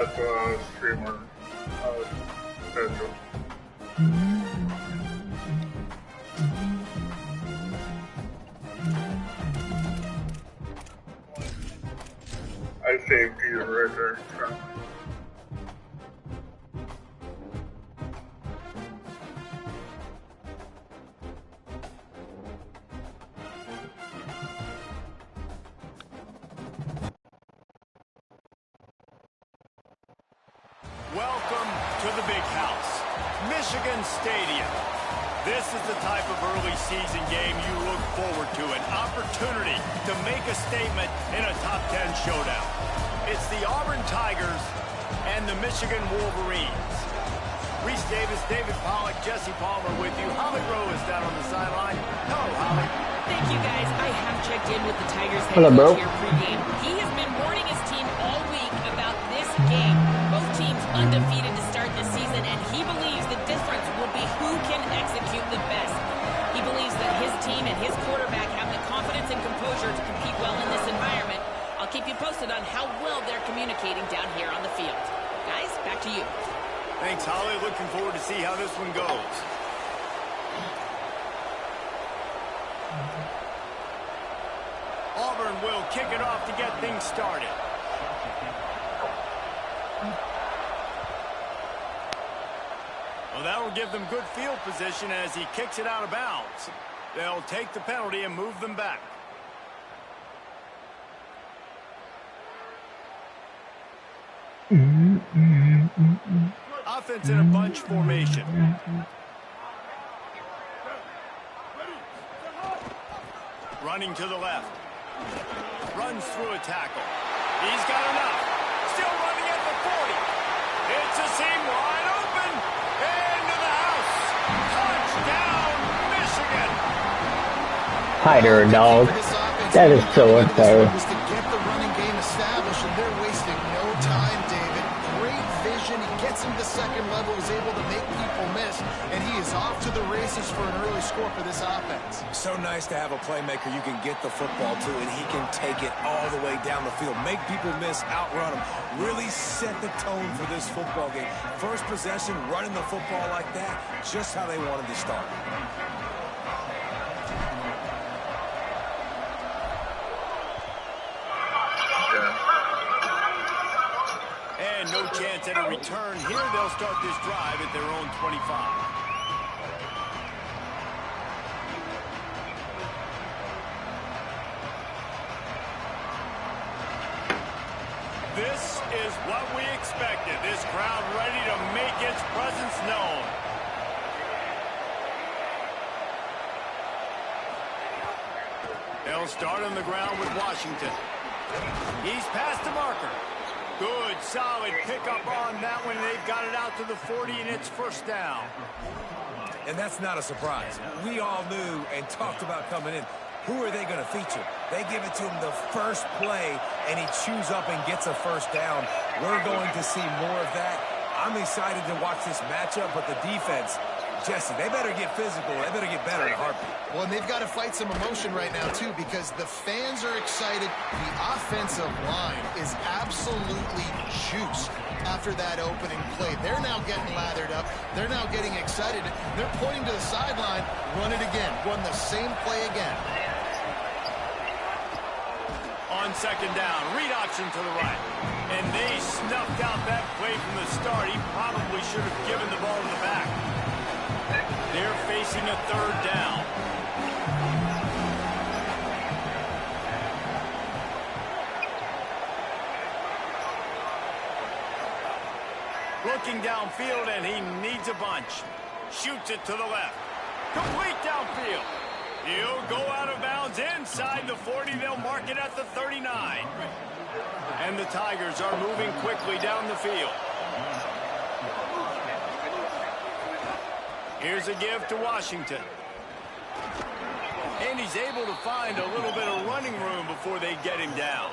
That's a streamer schedule. I saved you right there. Welcome to the big house, Michigan Stadium. This is the type of early season game you look forward to, an opportunity to make a statement in a top 10 showdown. It's the Auburn Tigers and the Michigan Wolverines. Reese Davis, David Pollack, Jesse Palmer with you. Holly Rowe is down on the sideline. Hello, Holly. Thank you, guys. I have checked in with the Tigers head coach here pregame. He has been warning his team all week about this game. Both teams undefeated to start the season, and he believes the difference will be who can execute the best. He believes that his team and his quarterback have the confidence and composure to compete well in this environment. I'll keep you posted on how well they're communicating down here on the field. Guys, back to you. Thanks, Holly. Looking forward to see how this one goes. Auburn will kick it off to get things started. Well, that will give them good field position as he kicks it out of bounds. They'll take the penalty and move them back. Offense in a bunch formation. Running to the left. Runs through a tackle. He's got enough. Still running at the 40. It's a seam wide open. Into the house. Touchdown, Michigan. Hider, dog. That is so unfair. To get the running game established, and they're wasting no time, David. Great vision. He gets him to second level, is able to make people miss, and he is off to the races for an early score for this offense. So nice to have a playmaker you can get the football to, and he can take it all the way down the field, make people miss, outrun them, really set the tone for this football game. First possession, running the football like that, just how they wanted to start. And no chance at a return here. They'll start this drive at their own 25. This is what we expected. This crowd ready to make its presence known. They'll start on the ground with Washington. He's past the marker. Good, solid pickup on that one. They've got it out to the 40, and it's first down. And that's not a surprise. We all knew and talked about coming in. Who are they going to feature? They give it to him the first play, and he chews up and gets a first down. We're going to see more of that. I'm excited to watch this matchup, but the defense, Jesse, they better get physical. They better get better in a heartbeat. Well, and they've got to fight some emotion right now, too, because the fans are excited. The offensive line is absolutely juiced after that opening play. They're now getting lathered up. They're now getting excited. They're pointing to the sideline. Run it again. Run the same play again. On second down, read option to the right. And they snuffed out that play from the start. He probably should have given the ball to the back. They're facing a third down. Looking downfield, and he needs a bunch. Shoots it to the left. Complete downfield. He'll go out of bounds inside the 40. They'll mark it at the 39. And the Tigers are moving quickly down the field. Here's a give to Washington. And he's able to find a little bit of running room before they get him down.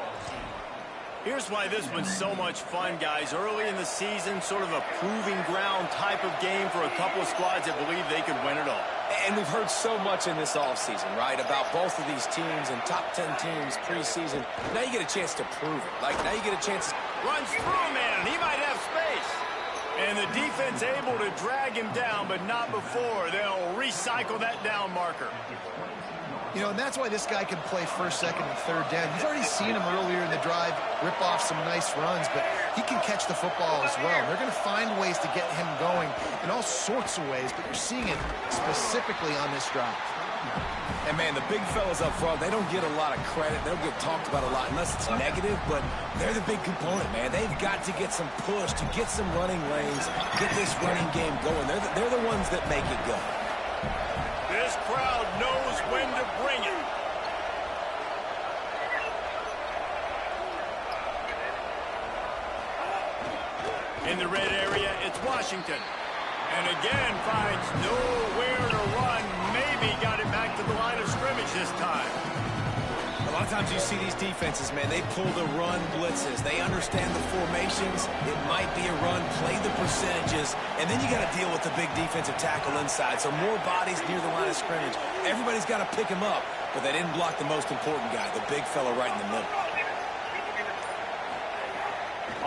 Here's why this one's so much fun, guys. Early in the season, sort of a proving ground type of game for a couple of squads that believe they could win it all. And we've heard so much in this offseason, right, about both of these teams and top 10 teams preseason. Now you get a chance to prove it. Like, now you get a chance Runs through a man. He might have space. And the defense able to drag him down, but not before. They'll recycle that down marker. You know, and that's why this guy can play first, second, and third down. You've already seen him earlier in the drive rip off some nice runs, but he can catch the football as well. They're going to find ways to get him going in all sorts of ways, but you're seeing it specifically on this drive. And, man, the big fellas up front, they don't get a lot of credit. They don't get talked about a lot unless it's negative, but they're the big component, man. They've got to get some push, to get some running lanes, get this running game going. They're the ones that make it go. This crowd knows when to bring it. In the red area, it's Washington. And again, finds nowhere to run. Maybe got it back to the line of scrimmage this time. A lot of times you see these defenses, man, they pull the run blitzes. They understand the formations. It might be a run, play the percentages, and then you got to deal with the big defensive tackle inside. So more bodies near the line of scrimmage. Everybody's got to pick him up, but they didn't block the most important guy, the big fella right in the middle.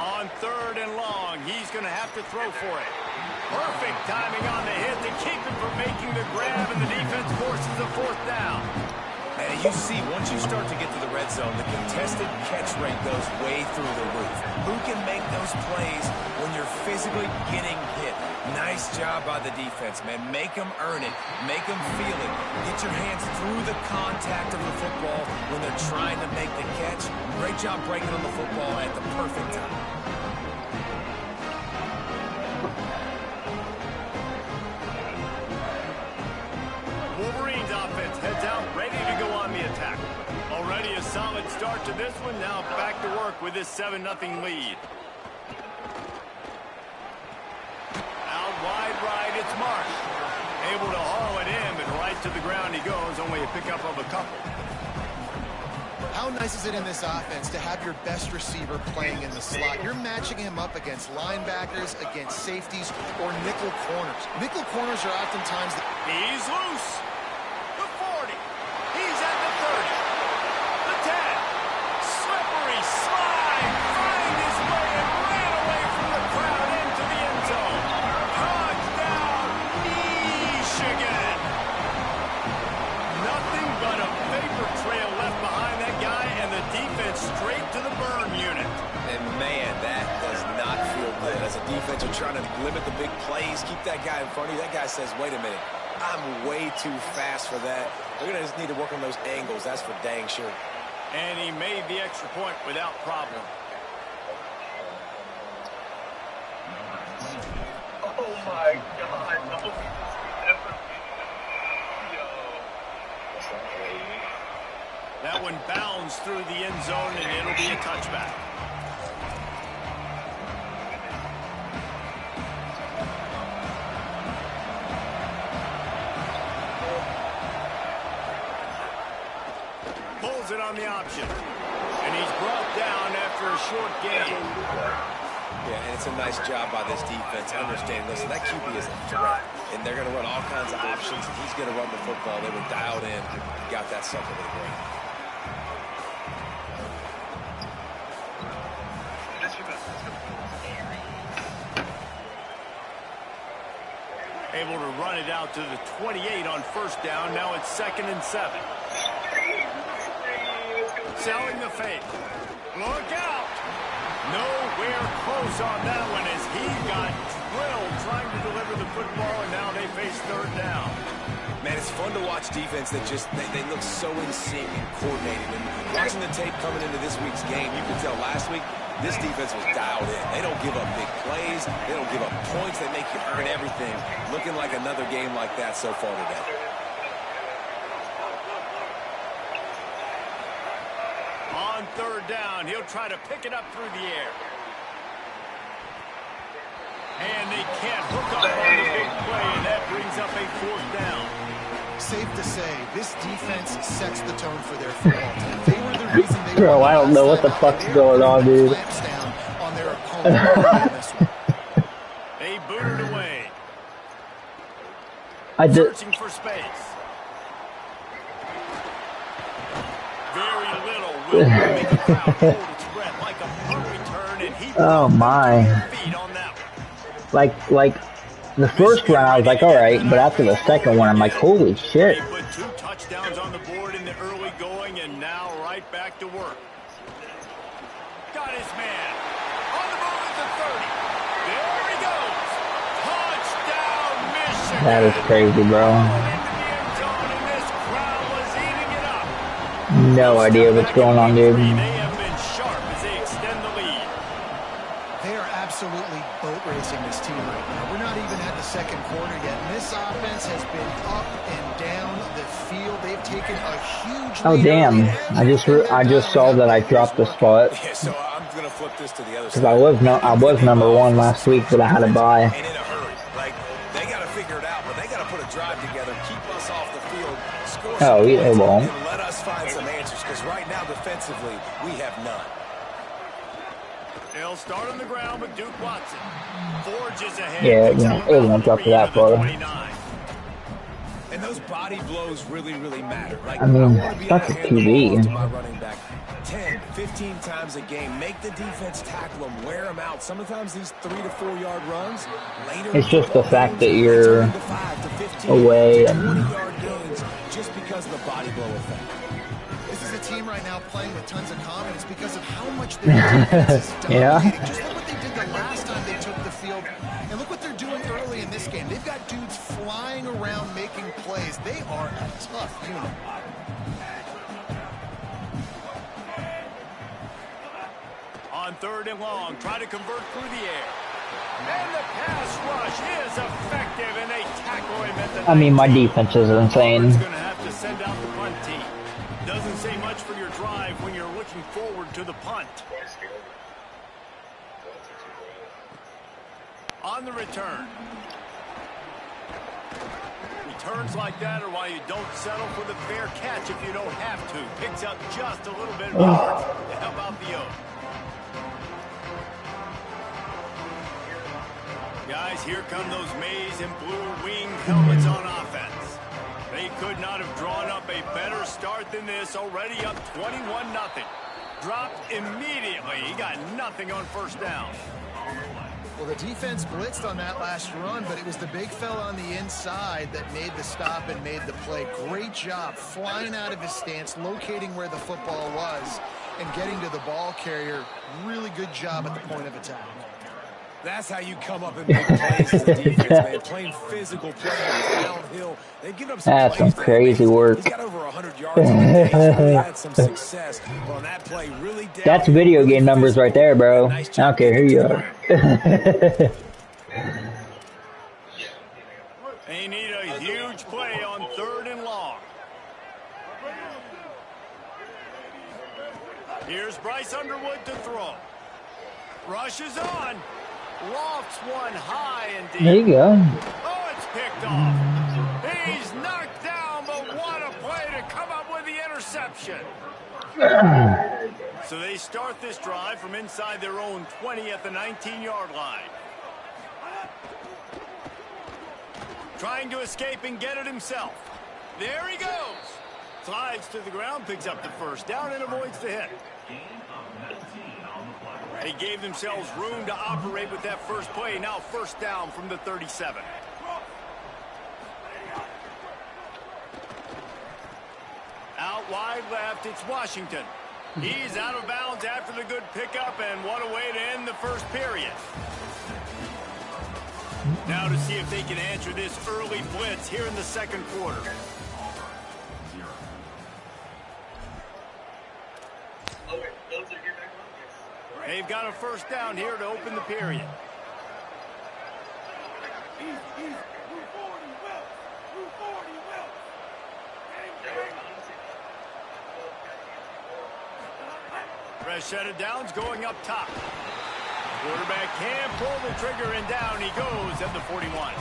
On third and long, he's going to have to throw for it. Perfect timing on the hit to keep him from making the grab, and the defense forces a fourth down. And you see, once you start to get to the red zone, the contested catch rate goes way through the roof. Who can make those plays when you're physically getting hit? Nice job by the defense, man. Make them earn it. Make them feel it. Get your hands through the contact of the football when they're trying to make the catch. Great job breaking on the football at the perfect time. Wolverines offense heads out, ready to go on the attack. Already a solid start to this one. Now back to work with this 7-0 lead. Out wide right, it's Marsh. Able to haul it in, but right to the ground he goes. Only a pickup of a couple. How nice is it in this offense to have your best receiver playing in the slot? You're matching him up against linebackers, against safeties, or nickel corners. Nickel corners are oftentimes He's loose. The 40. He's at the 30. The 10. Slippery slide. Find his way and ran away from the crowd into the end zone. Touchdown, Michigan. Nothing but a paper trail left behind that guy, and the defense straight to the burn unit. And, man, that does not feel good. As a defense, you're trying to limit the big plays, keep that guy in front of you. That guy says, wait a minute, I'm way too fast for that. They're going to just need to work on those angles. That's for dang sure. And he made the extra point without problem. Oh my God. No. That one bounds through the end zone, and it'll be a touchback. Pulls it on the option. And he's brought down after a short gain. Yeah, and it's a nice job by this defense. Understand, listen, that QB is a threat. And they're going to run all kinds of options, and he's going to run the football. They were dialed in. Got that sucker to the ground. Able to run it out to the 28 on first down. Now it's 2nd and 7. Selling the fake. Look out. Nowhere close on that one as he got drilled trying to deliver the football, and now they face third down. Man, it's fun to watch defense that just, they look so in sync and coordinated. And watching the tape coming into this week's game, you can tell last week, this defense was dialed in. They don't give up big plays. They don't give up points. They make you earn everything. Looking like another game like that so far today. On third down, he'll try to pick it up through the air. And they can't hook up on the big play, and that brings up a fourth down. safe to say, this defense sets the tone for their football team. They were the reason they Bro, I don't know what the fuck's going on, dude. On their opponent. They booted away. I did. Searching for space. Very little will make the crowd hold its breath like a punt return, and he Oh my. Feet on that one. Like the first round I was like, alright, but after the second one I'm like, holy shit. They put 2 touchdowns on the board in the early going, and now right back to work. Got his man. On the move at the 30. There he goes. Touchdown, Michigan. That is crazy, bro. Into the end zone, and this crowd was eating it up. No idea what's going on, dude. They have been sharp as they extend the lead. They are absolutely boat racing this team right now. We're not even at the second quarter yet. And this offense has been up and down the field. They've taken a huge lead. Oh damn! I just saw that I dropped the spot Yeah, so I'm going to flip this to the other because side. I was number 1 last week, but I had to buy. And in a hurry. Like, they got to figure it out, but they got to put a drive together, keep us off the field, score some Oh, yeah, they points, won't. and let us find some answers, because right now, defensively, we have none. They'll start on the ground with Duke Watson. Forges ahead. Yeah, it won't drop to that far. And those body blows really, really matter. Like, I mean, wanna be that's able a to hand the ball TV. off to my running back 10, 15 times a game. Make the defense tackle them, wear them out. Sometimes these 3 to 4 yard runs. Later It's just the fact that games, you're turn to 5 to 15, away 20-yard gains just because of the body blow effect. This is a team right now playing with tons of confidence because of how much their defense is dominating. Yeah. Just look what they did the last time they took the field, and look what they're doing early in this game. They've got dudes flying around making plays. They are a tough unit. On 3rd and long, try to convert through the air. And the pass rush is effective, and they tackle him at the I mean, my 19. defense is insane. Auburn's going to have to send out the punt team. Doesn't say much for your drive when you're looking forward to the punt. On the return. Returns like that are why you don't settle for the fair catch if you don't have to. Picks up just a little bit of yards to help out the Oak. Guys, here come those maize and blue winged helmets on offense. They could not have drawn up a better start than this, already up 21-0. Dropped immediately. He got nothing on first down. Well, the defense blitzed on that last run, but it was the big fella on the inside that made the stop and made the play. Great job flying out of his stance, locating where the football was, and getting to the ball carrier. Really good job at the point of attack. That's how you come up in big plays as a defense, man. Playing physical play downhill. They've given up some That's plays some crazy work. He's got over 100 yards on the day. He's really had some success. But on that play, really down. That's video game numbers right there, bro. I don't care who you are. They need a huge play on 3rd and long. Here's Bryce Underwood to throw. Rushes on. Lofts one high and deep. There you go. Oh, it's picked off. He's knocked down, but what a play to come up with the interception. So they start this drive from inside their own 20 at the 19-yard line. Trying to escape and get it himself. There he goes. Slides to the ground, picks up the first down, and avoids the hit. They gave themselves room to operate with that first play. Now 1st down from the 37. Out wide left, it's Washington. He's out of bounds after the good pickup, and what a way to end the first period. Now to see if they can answer this early blitz here in the 2nd quarter. They've got a 1st down here to open the period. Fresh set of downs going up top. Quarterback can pull the trigger, and down he goes at the 41.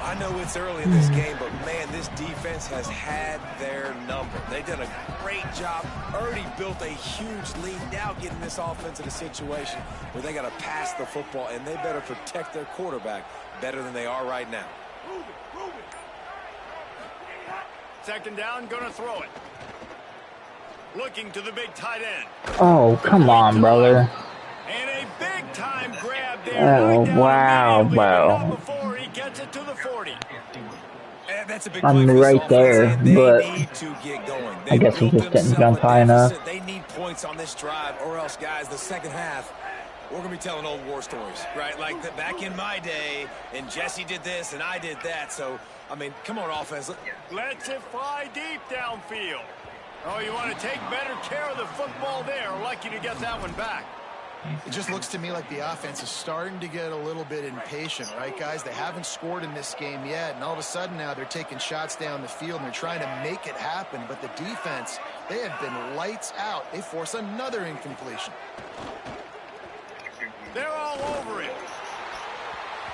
I know it's early in this game, but, man, this defense has had their number. They've done a great job, already built a huge lead, now getting this offense in a situation where they got to pass the football, and they better protect their quarterback better than they are right now. 2nd down, going to throw it. Looking to the big tight end. Oh, come on, brother. And a big Big time grab there. Oh, wow, bro. Before he gets it to the 40. That's a big I'm right there, but I guess he just didn't jump high enough. They need points on this drive, or else, guys, the second half, we're going to be telling old war stories, right? Like back in my day, and Jesse did this, and I did that. So, I mean, come on, offense. Let's it fly deep downfield. Oh, you want to take better care of the football there. Lucky to get that one back. It just looks to me like the offense is starting to get a little bit impatient, right, guys? They haven't scored in this game yet, and all of a sudden now they're taking shots down the field, and they're trying to make it happen. But the defense, they have been lights out. They force another incompletion. They're all over it.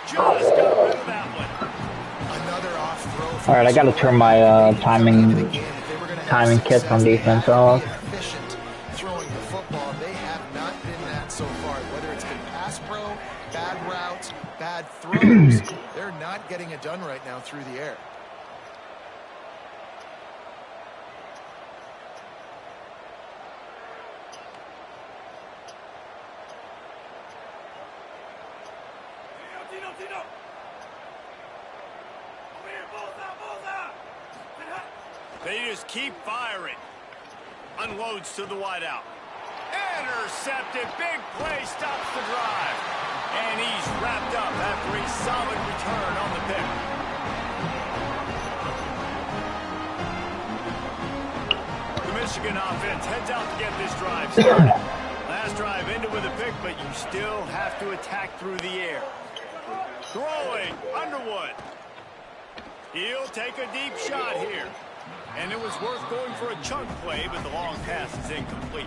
Just got rid of that one. Another off throw. All right, I got to turn my timing kits on defense off. Throwing the football, they have not been that so far. Whether it's been pass pro, bad routes, bad throws, they're not getting it done right now through the air. They just keep firing. Unloads to the wideout. Intercepted. Big play stops the drive. And he's wrapped up after a solid return on the pick. The Michigan offense heads out to get this drive started. Last drive ended with a pick, but you still have to attack through the air. Throwing. Underwood. He'll take a deep shot here. And it was worth going for a chunk play, but the long pass is incomplete.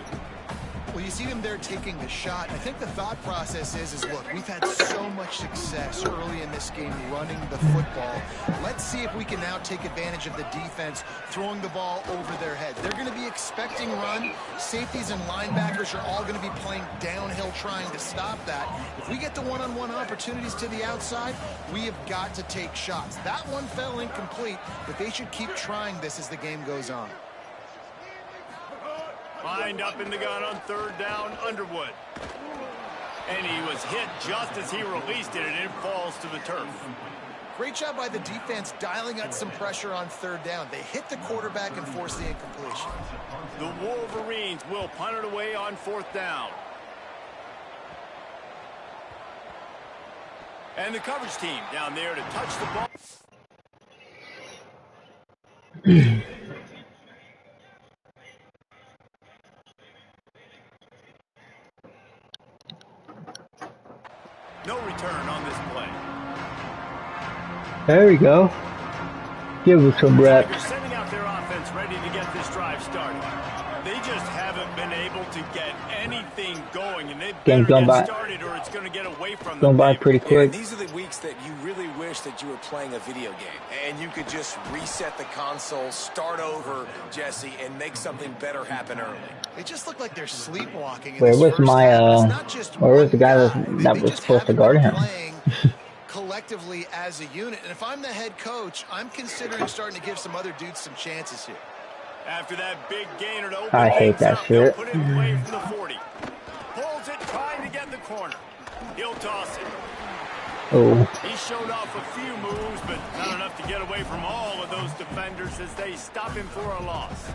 Well, you see them there taking the shot. I think the thought process is look, we've had so much success early in this game running the football. Let's see if we can now take advantage of the defense throwing the ball over their head. They're going to be expecting run. Safeties and linebackers are all going to be playing downhill trying to stop that. If we get the one-on-one opportunities to the outside, we have got to take shots. That one fell incomplete, but they should keep trying this as the game goes on. Lined up in the gun on third down, Underwood. And he was hit just as he released it, and it falls to the turf. Great job by the defense dialing out some pressure on third down. They hit the quarterback and forced the incompletion. The Wolverines will punt it away on fourth down. And the coverage team down there to touch the ball. No return on this play. There we go. Give us some reps. They're sending out their offense ready to get this drive started. They just haven't been able to get anything going, and they've better get started or it's going to get away from them. Going by pretty quick. Yeah, these are the weeks that you really wish that you were playing a video game and you could just reset the console, start over, Jesse, and make something better happen early. They just look like they're sleepwalking. Where was my where was the guy that was supposed to guard him? Collectively as a unit, and if I'm the head coach, I'm considering starting to give some other dudes some chances here. After that big gainer to open I hate that shit. Put it away from the 40. Pulls it, trying to get in the corner. He'll toss it. Oh. He showed off a few moves, but not enough to get away from all of those defenders as they stop him for a loss.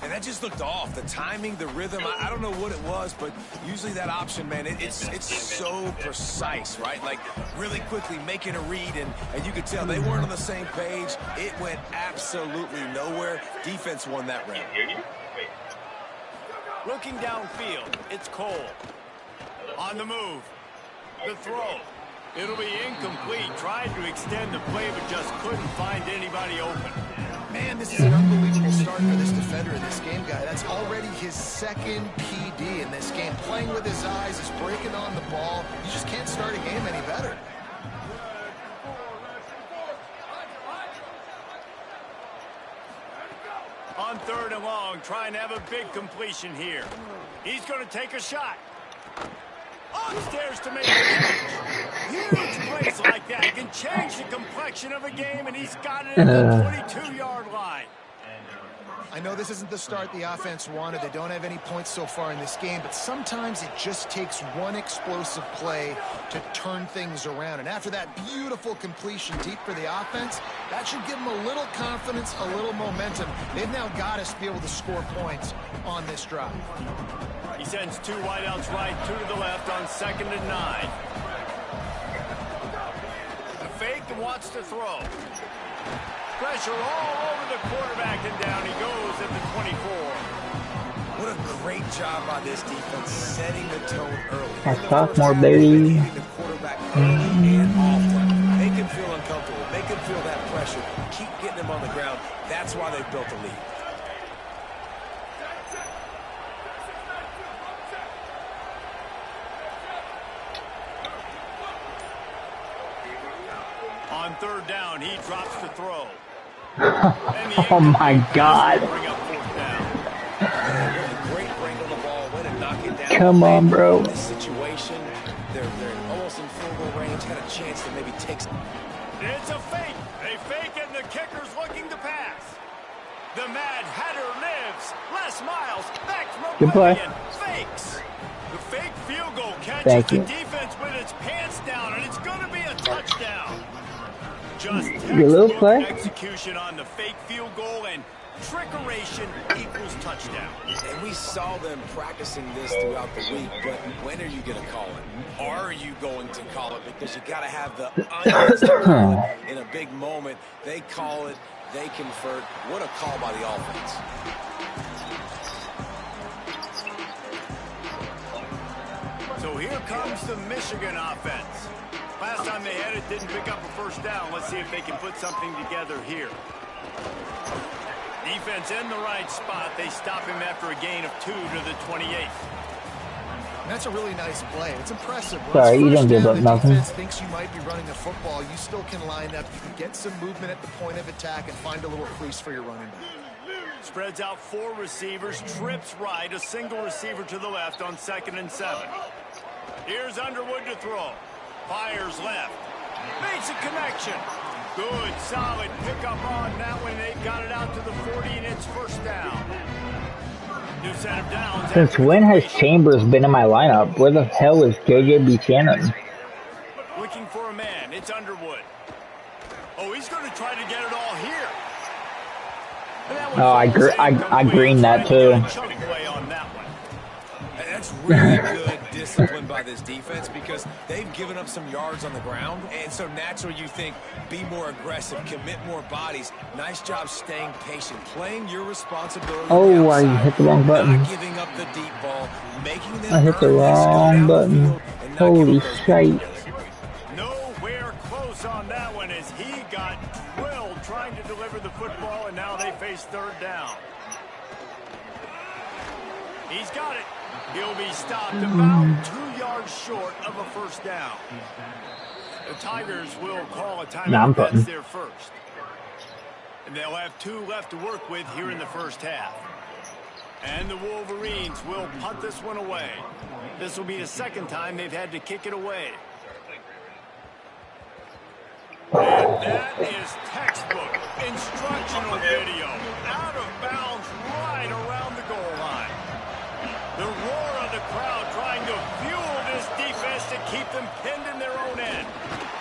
And that just looked off. The timing, the rhythm, I don't know what it was, but usually that option, man, it's so precise, right? Like, really quickly making a read, and you could tell they weren't on the same page. It went absolutely nowhere. Defense won that round. Looking downfield, it's Cole. On the move. The throw. It'll be incomplete. Tried to extend the play, but just couldn't find anybody open. Man, this is an unbelievable start for this defender in this game, guy. That's already his second PD in this game. Playing with his eyes, he's breaking on the ball. You just can't start a game any better. On third and long, trying to have a big completion here. He's going to take a shot. Upstairs to make the catch. Huge plays like that can change the complexion of a game, and he's got it at the 22-yard line. I know this isn't the start the offense wanted. They don't have any points so far in this game, but sometimes it just takes one explosive play to turn things around. And after that beautiful completion deep for the offense, that should give them a little confidence, a little momentum. They've now got us to be able to score points on this drive. He sends 2 wideouts right, 2 to the left on 2nd and 9. The fake and wants to throw. Pressure all over the quarterback, and down he goes at the 24. What a great job by this defense, setting the tone early. That's sophomore, baby. The quarterback early and often. Make him feel uncomfortable. Make him feel that pressure. Keep getting him on the ground. That's why they've built a lead. On 3rd down, he drops the throw. Oh my God. Bring up 4th down. Great bring on the ball, way to knock it down. Come on, bro. In this situation, they're almost in field goal range, got a chance to maybe take some. It's a fake. They fake and the kicker's looking to pass. The Mad Hatter lives. Les Miles back from Good play. and fakes. The fake field goal catches the defense with its pants down, and it's going to be a touchdown. Just textbook execution on the fake field goal, and trickeration equals touchdown. And we saw them practicing this throughout the week, but when are you going to call it? Are you going to call it? Because you got to have the onions to call it in a big moment. They call it, they convert. What a call by the offense. So here comes the Michigan offense. Last time they had it, didn't pick up a 1st down. Let's see if they can put something together here. Defense in the right spot. They stop him after a gain of 2 to the 28th. That's a really nice play. It's impressive. Sorry, you don't give up nothing. The defense thinks you might be running the football. You still can line up. You can get some movement at the point of attack and find a little crease for your running back. Spreads out 4 receivers, trips right, a single receiver to the left on 2nd and 7. Here's Underwood to throw. Fires left. Makes a connection. Good, solid pickup on that one. They got it out to the 40, and it's 1st down. New set of downs. Since when has Chambers been in my lineup? Where the hell is JJ Buchanan? Looking for a man. It's Underwood. Oh, he's going to try to get it all here. Oh, I greened that too. That's really good discipline by this defense because they've given up some yards on the ground, and so naturally you think be more aggressive, commit more bodies. Nice job staying patient, playing your responsibility. Oh, I hit the wrong button. Not giving up the deep ball, making them I hit the wrong button. Holy shit. Nowhere close on that one as he got drilled trying to deliver the football, and now they face 3rd down. He's got it. He'll be stopped about 2 yards short of a 1st down. The Tigers will call a timeout. That's their 1st. And they'll have 2 left to work with here in the 1st half. And the Wolverines will punt this one away. This will be the 2nd time they've had to kick it away. And that is textbook instructional video. Out of bounds right around the goal line. The roar of the crowd trying to fuel this defense to keep them pinned in their own end.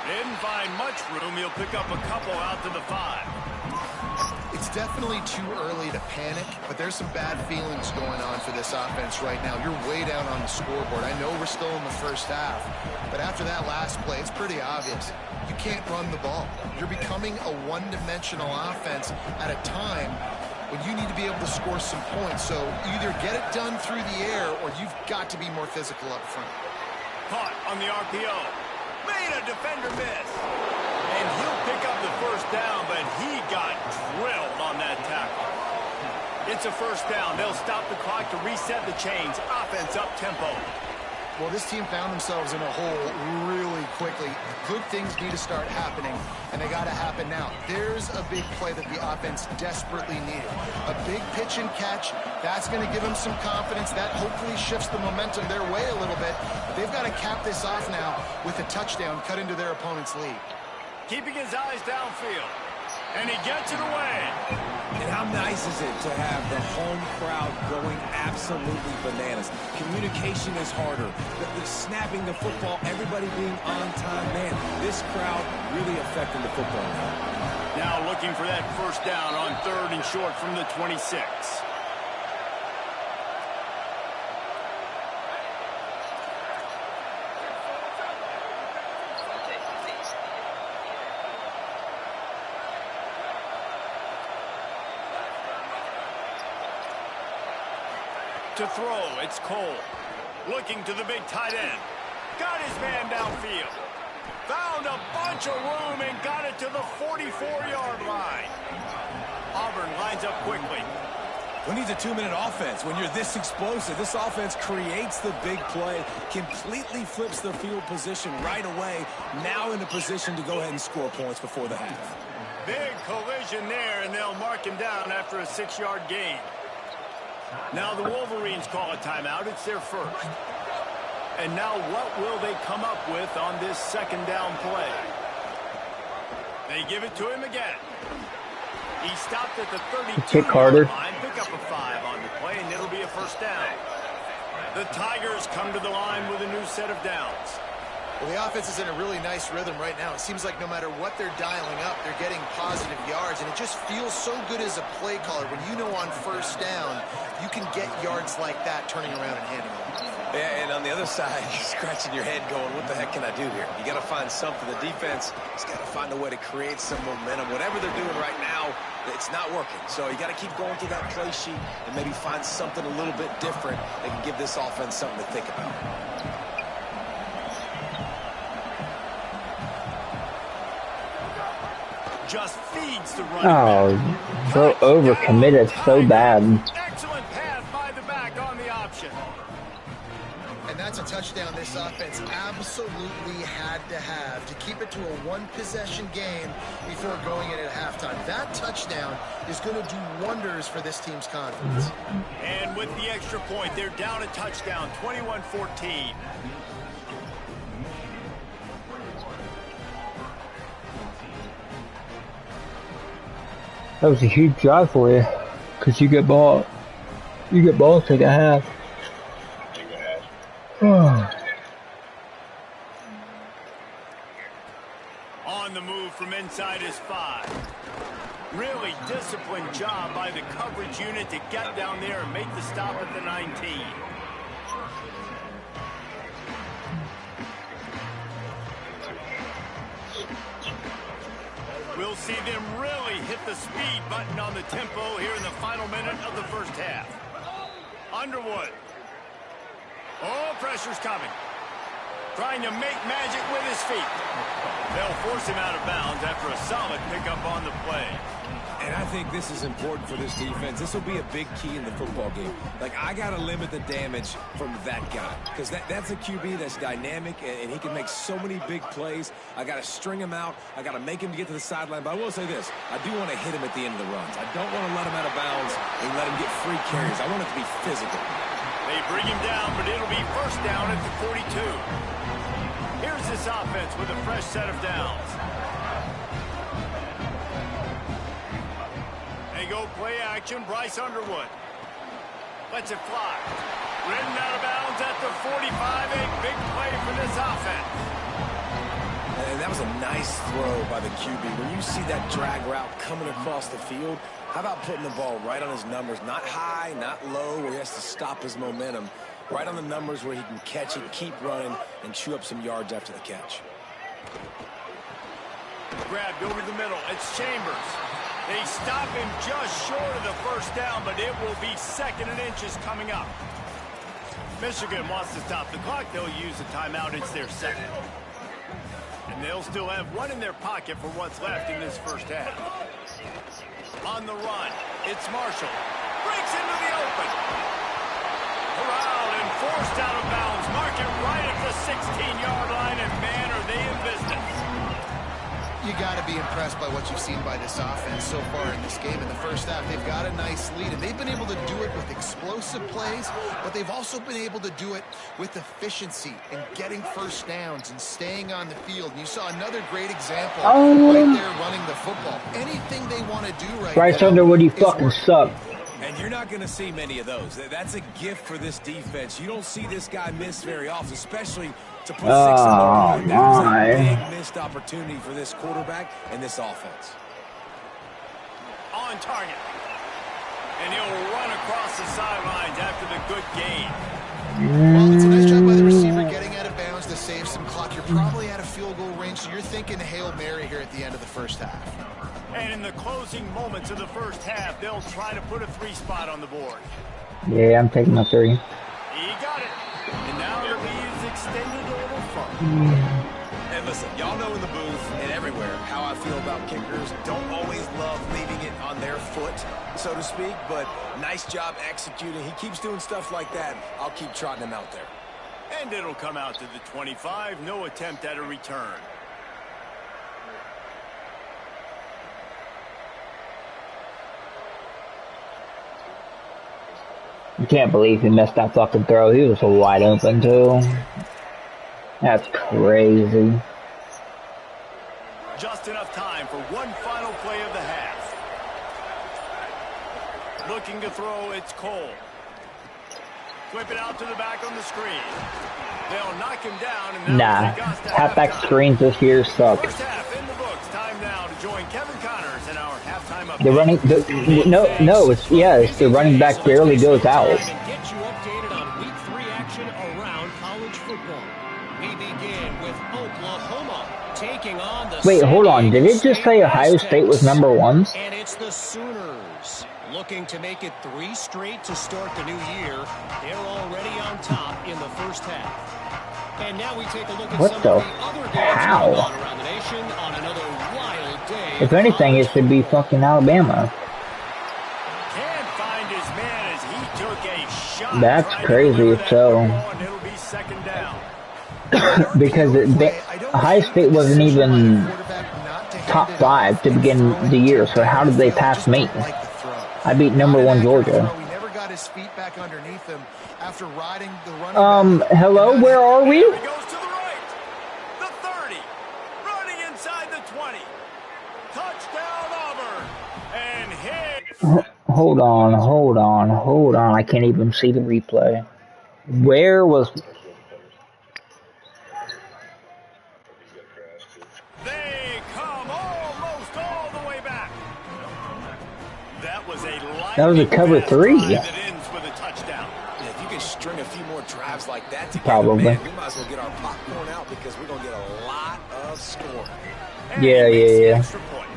Didn't find much room. He'll pick up a couple out to the 5. It's definitely too early to panic, but there's some bad feelings going on for this offense right now. You're way down on the scoreboard. I know we're still in the 1st half, but after that last play, it's pretty obvious. You can't run the ball. You're becoming a one-dimensional offense at a time when you need to be able to score some points. So either get it done through the air or you've got to be more physical up front. Caught on the RPO. Made a defender miss. And he'll pick up the 1st down, but he got drilled on that tackle. It's a 1st down. They'll stop the clock to reset the chains. Offense up tempo. Well, this team found themselves in a hole really quickly. Good things need to start happening, and they got to happen now. There's a big play that the offense desperately needed. A big pitch and catch. That's going to give them some confidence. That hopefully shifts the momentum their way a little bit. But they've got to cap this off now with a touchdown cut into their opponent's lead. Keeping his eyes downfield. And he gets it away. And how nice is it to have the home crowd going absolutely bananas? Communication is harder. The snapping the football, everybody being on time. Man, this crowd really affecting the football now. Now looking for that first down on 3rd and short from the 26. To throw, it's Cole. Looking to the big tight end. Got his man downfield. Found a bunch of room and got it to the 44-yard line. Auburn lines up quickly. Who needs a 2-minute offense? When you're this explosive, this offense creates the big play, completely flips the field position right away, now in a position to go ahead and score points before the half. Big collision there, and they'll mark him down after a 6-yard gain. Now the Wolverines call a timeout. It's their first. And now what will they come up with on this 2nd down play? They give it to him again. He stopped at the 32-yard line. Pick up a 5 on the play, and it'll be a first down. The Tigers come to the line with a new set of downs. Well, the offense is in a really nice rhythm right now. It seems like no matter what they're dialing up, they're getting positive yards, and it just feels so good as a play caller when you know on first down you can get yards like that turning around and handing them. Yeah, and on the other side, you're scratching your head going, what the heck can I do here? You got to find something. The defense has got to find a way to create some momentum. Whatever they're doing right now, it's not working. So you got to keep going through that play sheet and maybe find something a little bit different that can give this offense something to think about. Just feeds the run. Oh, so overcommitted so bad. Excellent pass by the back on the option. And that's a touchdown this offense absolutely had to have to keep it to a 1-possession game before going in at halftime. That touchdown is going to do wonders for this team's confidence. And with the extra point, they're down a touchdown, 21-14. That was a huge drive for you, because you get ball, take a half. On the move from inside is 5. Really disciplined job by the coverage unit to get down there and make the stop at the 19. We'll see them really hit the speed button on the tempo here in the final minute of the first half. Underwood. Oh, pressure's coming. Trying to make magic with his feet. They'll force him out of bounds after a solid pickup on the play. And I think this is important for this defense. This will be a big key in the football game. Like, I got to limit the damage from that guy, because that's a QB that's dynamic, and he can make so many big plays. I got to string him out. I got to make him get to the sideline. But I will say this. I do want to hit him at the end of the runs. I don't want to let him out of bounds and let him get free carries. I want it to be physical. They bring him down, but it'll be first down at the 42. Here's this offense with a fresh set of downs. They go play action. Bryce Underwood lets it fly. Ridden out of bounds at the 45. A big play for this offense. And that was a nice throw by the QB. When you see that drag route coming across the field, how about putting the ball right on his numbers? Not high, not low, where he has to stop his momentum. Right on the numbers where he can catch it, keep running, and chew up some yards after the catch. Grabbed over the middle. It's Chambers. They stop him just short of the first down, but it will be 2nd and inches coming up. Michigan wants to stop the clock. They'll use a timeout. It's their 2nd. And they'll still have one in their pocket for what's left in this first half. On the run, it's Marshall. Breaks into the open. Corralled and forced out of bounds. Mark it right at the 16-yard line, and man, are they in business. You got to be impressed by what you've seen by this offense so far in this game. In the first half, they've got a nice lead, and they've been able to do it with explosive plays, but they've also been able to do it with efficiency and getting first downs and staying on the field. And you saw another great example right there running the football. Anything they want to do Bryce Underwood, you fucking suck. And you're not going to see many of those. That's a gift for this defense. You don't see this guy miss very often, especially to put 6 on the board. That was a big missed opportunity for this quarterback and this offense. On target. And he'll run across the sidelines after the good gain. Well, it's a nice job by the receiver getting out of bounds to save some clock. You're probably out of field goal range, so you're thinking Hail Mary here at the end of the first half. And in the closing moments of the first half, they'll try to put a 3 spot on the board. Yeah, I'm taking my 3. He got it. And now the lead is extended a little further. And listen, y'all know in the booth and everywhere how I feel about kickers. Don't always love leaving it on their foot, so to speak, but nice job executing. He keeps doing stuff like that. I'll keep trotting him out there. And it'll come out to the 25. No attempt at a return. You can't believe he missed that fucking throw. He was so wide open, too. That's crazy. Just enough time for one final play of the half. Looking to throw, it's Cole. Whip it out to the back on the screen. They'll knock him down. And nah, halfback screens this year suck. First half in the books. Time now to join Kevin Connors in our halftime update. The running, it's the running back barely goes out. Get you updated on week 3 action around college football. We begin with Oklahoma taking on the Wait, hold on. Did it just say Ohio State was number 1? And it's the Sooners looking to make it 3 straight to start the new year. They're already on top in the first half. And now we take a look at some of the other games going on around the nation on another wild day. If anything, it should be fucking Alabama. Can't find his man as he took a shot. That's crazy, so. It'll be second down. Because Ohio State wasn't even top 5 to begin the year, so how did they pass me? I beat number 1 Georgia. He never got his feet back underneath him after riding the running hello, where are we? He goes to the right. The 30. Running inside the 20. Touchdown Auburn. And hit. Hold on. I can't even see the replay. Where was... They come almost all the way back. That was a cover 3. That ends with a touchdown. If you can string a few more drives like that together, probably. Man, we might as well get our popcorn out because we're going to get a lot of scoring. And Yeah. Extra point.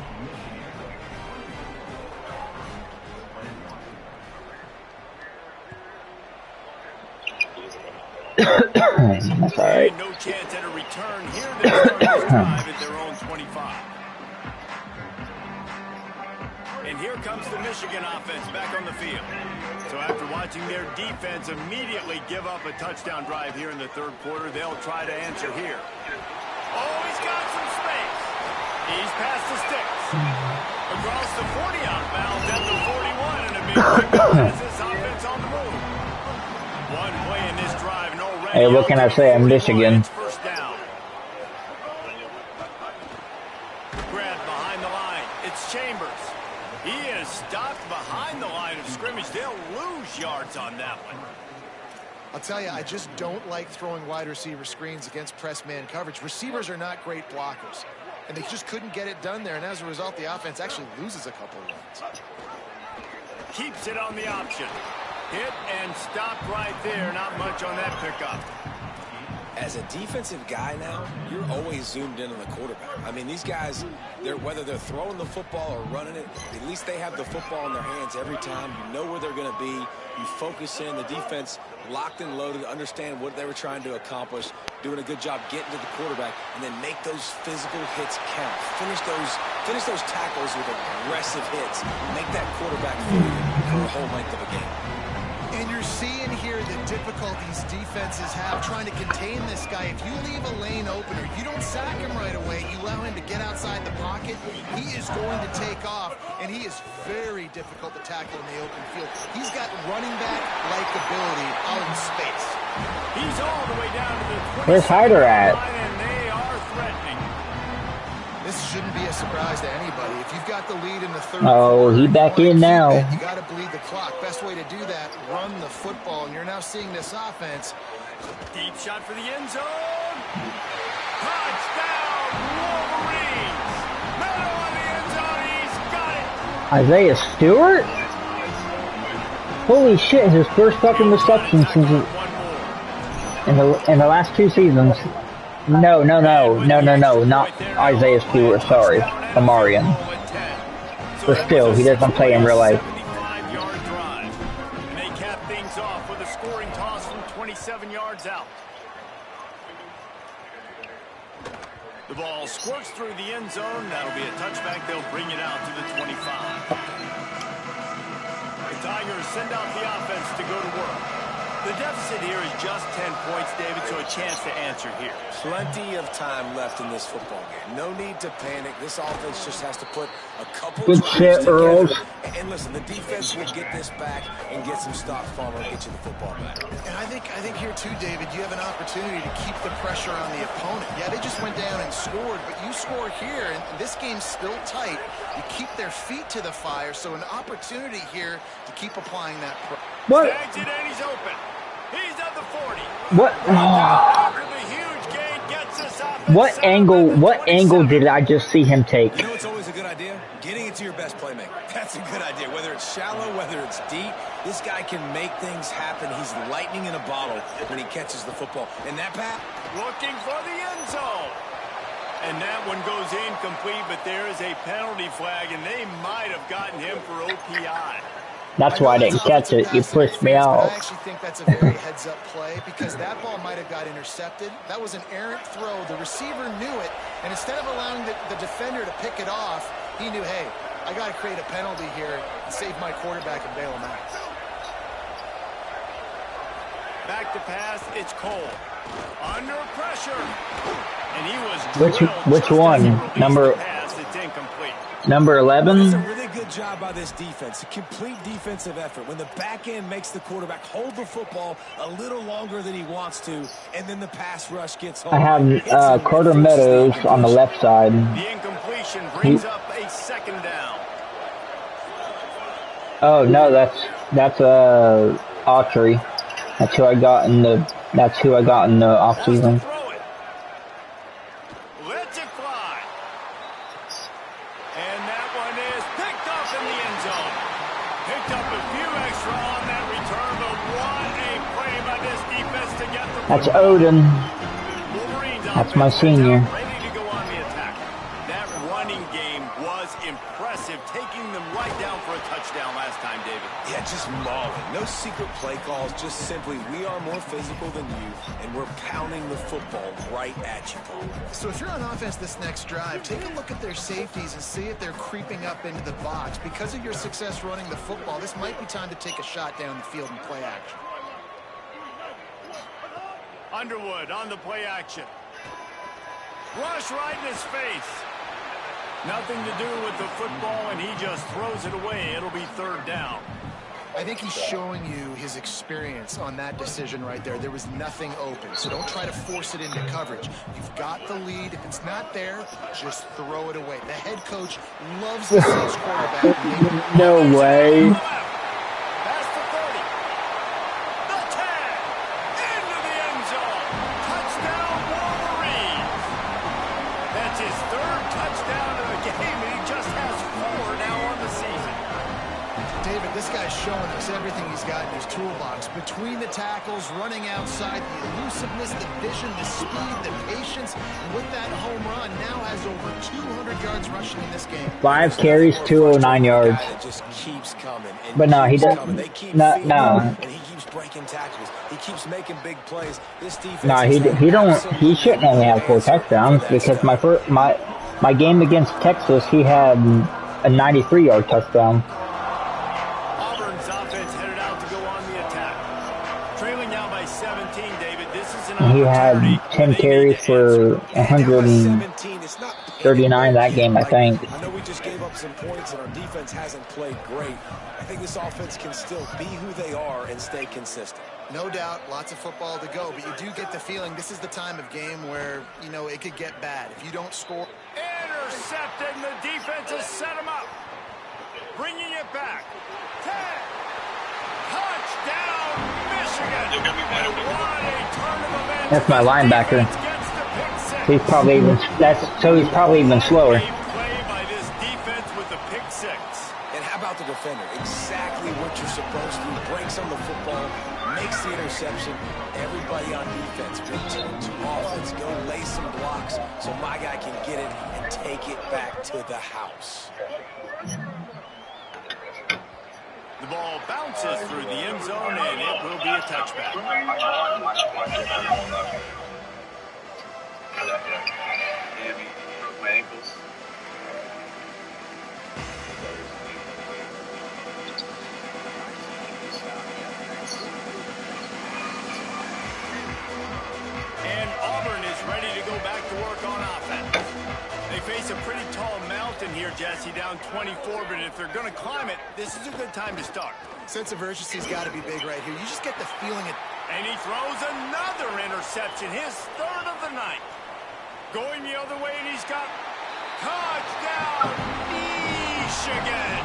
That's alright. No chance at a return here. They start this drive at their own 25. And here comes the Michigan offense back on the field. So after watching their defense immediately give up a touchdown drive here in the third quarter, they'll try to answer here. Oh, he's got some space. He's past the sticks. Across the 40 outbounds at the 41, and a big pickup has this offense on the move. One play in this drive, and already... Hey, what can I say? I'm Michigan. First down. Grabbed behind the line. It's Chambers. He is stopped behind the line of scrimmage. They'll lose yards on that one. I'll tell you, I just don't like throwing wide receiver screens against press man coverage. Receivers are not great blockers, and they just couldn't get it done there. And as a result, the offense actually loses a couple of runs. Keeps it on the option. Hit and stopped right there. Not much on that pickup. As a defensive guy now, you're always zoomed in on the quarterback. I mean, these guys, whether they're throwing the football or running it, at least they have the football in their hands every time. You know where they're going to be. You focus in. The defense locked and loaded, understand what they were trying to accomplish, doing a good job getting to the quarterback, and then make those physical hits count. Finish those tackles with aggressive hits. Make that quarterback feel you for the whole length of a game. And you're seeing here the difficulties defenses have trying to contain this guy. If you leave a lane open or you don't sack him right away, you allow him to get outside the pocket, he is going to take off, and he is very difficult to tackle in the open field. He's got running back-like ability out in space. He's all the way down to the 20. Where's Hyder at? And they are threatening. This shouldn't be a surprise to anybody. If you've got the lead in the third Oh, he back in now. You got to bleed the clock. Best way to do that, run the football. And you're now seeing this offense. Deep shot for the end zone. Touchdown, Wolverines. Middle of the end zone. He's got it. Isaiah Stewart? Holy shit, his first fucking reception since in the last 2 seasons. No, not Isaiah Stewart, sorry. Amarian. But still, he doesn't play in real life. And they cap things off with a scoring toss from 27 yards out. The ball squirts through the end zone. That'll be a touchback. They'll bring it out to the 25. The Tigers send out the offense to go to work. The deficit here is just 10 points, David, so a chance to answer here. Plenty of time left in this football game. No need to panic. This offense just has to put a couple Good shit, together. Earls. And listen, the defense will get this back and get some stops following, get you the football back. And I think here too, David, you have an opportunity to keep the pressure on the opponent. Yeah, they just went down and scored, but you score here, and this game's still tight. You keep their feet to the fire, so an opportunity here to keep applying that pressure. What? Snags it and he's open. He's at the 40. What? What angle did I just see him take? You know it's always a good idea? Getting it to your best playmaker. That's a good idea. Whether it's shallow, whether it's deep, this guy can make things happen. He's lightning in a bottle when he catches the football. And that pass, looking for the end zone. And that one goes incomplete, but there is a penalty flag, and they might have gotten him for OPI. That's why I didn't catch it. You pushed me off. I actually think that's a very heads-up play because that ball might have got intercepted. That was an errant throw. The receiver knew it, and instead of allowing the defender to pick it off, he knew, hey, I got to create a penalty here and save my quarterback and bail him out. Back to pass, it's Cole. Under pressure. And he was which one? Number pass, it's incomplete. Number 11? That's a really good job by this defense. A complete defensive effort. When the back end makes the quarterback hold the football a little longer than he wants to, and then the pass rush gets home. I have Carter Meadows on the left side. The incompletion brings up a second down. Oh no, that's Autry. That's who I got in the offseason. Let's it fly. And that one is picked up in the end zone. Picked up a few extra on that return, but what a play by this defense to get the That's Odin. Wolverines That's my senior. ready to go on the attack. That running game was impressive, taking them right down for a touchdown last time, David. Yeah, just mauling. No secret play calls, just simply we are more physical than you, and we're pounding the football right at you, Paul. So if you're on offense this next drive, take a look at their safeties and see if they're creeping up into the box. Because of your success running the football, this might be time to take a shot down the field and play action. Underwood on the play action. Rush right in his face. Nothing to do with the football, and he just throws it away. It'll be third down. I think he's showing you his experience on that decision right there. There was nothing open, so don't try to force it into coverage. You've got the lead. If it's not there, just throw it away. The head coach loves to see his quarterback. No way. Past the 30. The 10. Into the end zone. Touchdown, Wolverines. That's his third touchdown of the game, and he just has 4 now on the season. David, this guy's showing us everything he's got in his toolbox. Between the tackles, running outside, the elusiveness, the vision, the speed, the patience. And with that home run, now has over 200 yards rushing in this game. 5 carries, 209 yards. It just keeps coming. But no, he doesn't. No. And he keeps breaking tackles. He keeps making big plays. This defense. No, he shouldn't only have 4 touchdowns because my game against Texas, he had a 93-yard touchdown. Auburn's offense headed out to go on the attack. He had 10 carries for 139 that game, I think. I know we just gave up some points and our defense hasn't played great. I think this offense can still be who they are and stay consistent. No doubt, lots of football to go, but you do get the feeling this is the time of game where, you know, it could get bad. If you don't score. Intercepting, the defense has set him up. Bringing it back. 10. Touchdown, Michigan. And what a turn of events. That's my linebacker. He's probably even he's probably even slower. Play by this defense with the pick six. And how about the defender? Exactly what you're supposed to do. Breaks on the football, makes the interception. Everybody on defense, big team, offense, go lay some blocks so my guy can get it and take it back to the house. The ball bounces through the end zone, and it will be a touchback. My ankles. And Auburn is ready to go back to work on offense. They face a pretty tall mountain here, Jesse, down 24, but if they're going to climb it, this is a good time to start. Sense of urgency's got to be big right here. You just get the feeling it. And he throws another interception, his third of the night. Going the other way, and he's got touchdown, Michigan.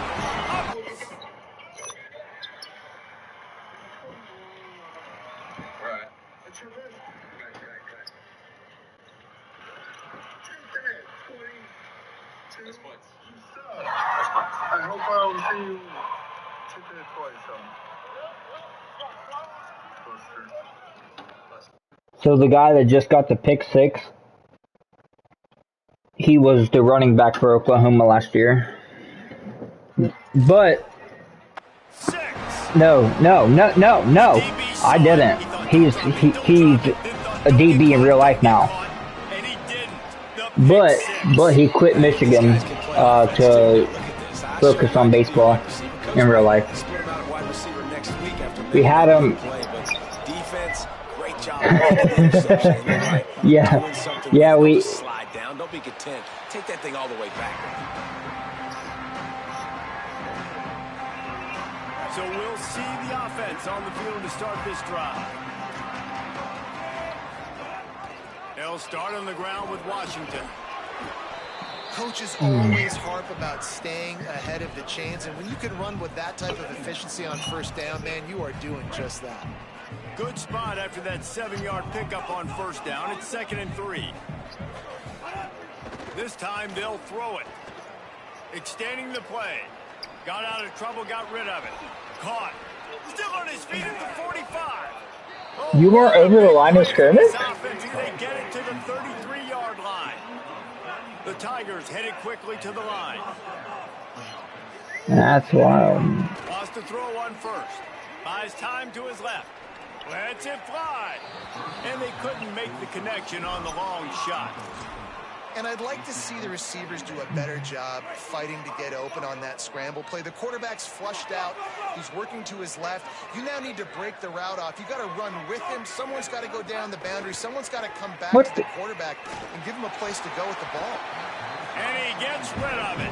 Right. I hope I don't see you take that twice. So the guy that just got the pick six, he was the running back for Oklahoma last year. But no, I didn't. He's a DB in real life now. But he quit Michigan to focus on baseball in real life. We had him. Yeah, we. Slide down. Don't be content. Take that thing all the way back. So we'll see the offense on the field to start this drive. They'll start on the ground with Washington. Coaches always harp about staying ahead of the chains, and when you can run with that type of efficiency on first down, man, you are doing just that. Good spot after that 7-yard pickup on first down. It's 2nd and 3. This time they'll throw it. Extending the play. Got out of trouble, got rid of it. Caught. Still on his feet at the 45. Oh, you weren't over the line of scrimmage? They get it to the 33-yard line. The Tigers headed quickly to the line. That's wild. Lost to throw on first. Buys time to his left. Lets it fly. And they couldn't make the connection on the long shot. And I'd like to see the receivers do a better job fighting to get open on that scramble play. The quarterback's flushed out. He's working to his left. You now need to break the route off. You got to run with him. Someone's got to go down the boundary. Someone's got to come back to the quarterback and give him a place to go with the ball. And he gets rid of it.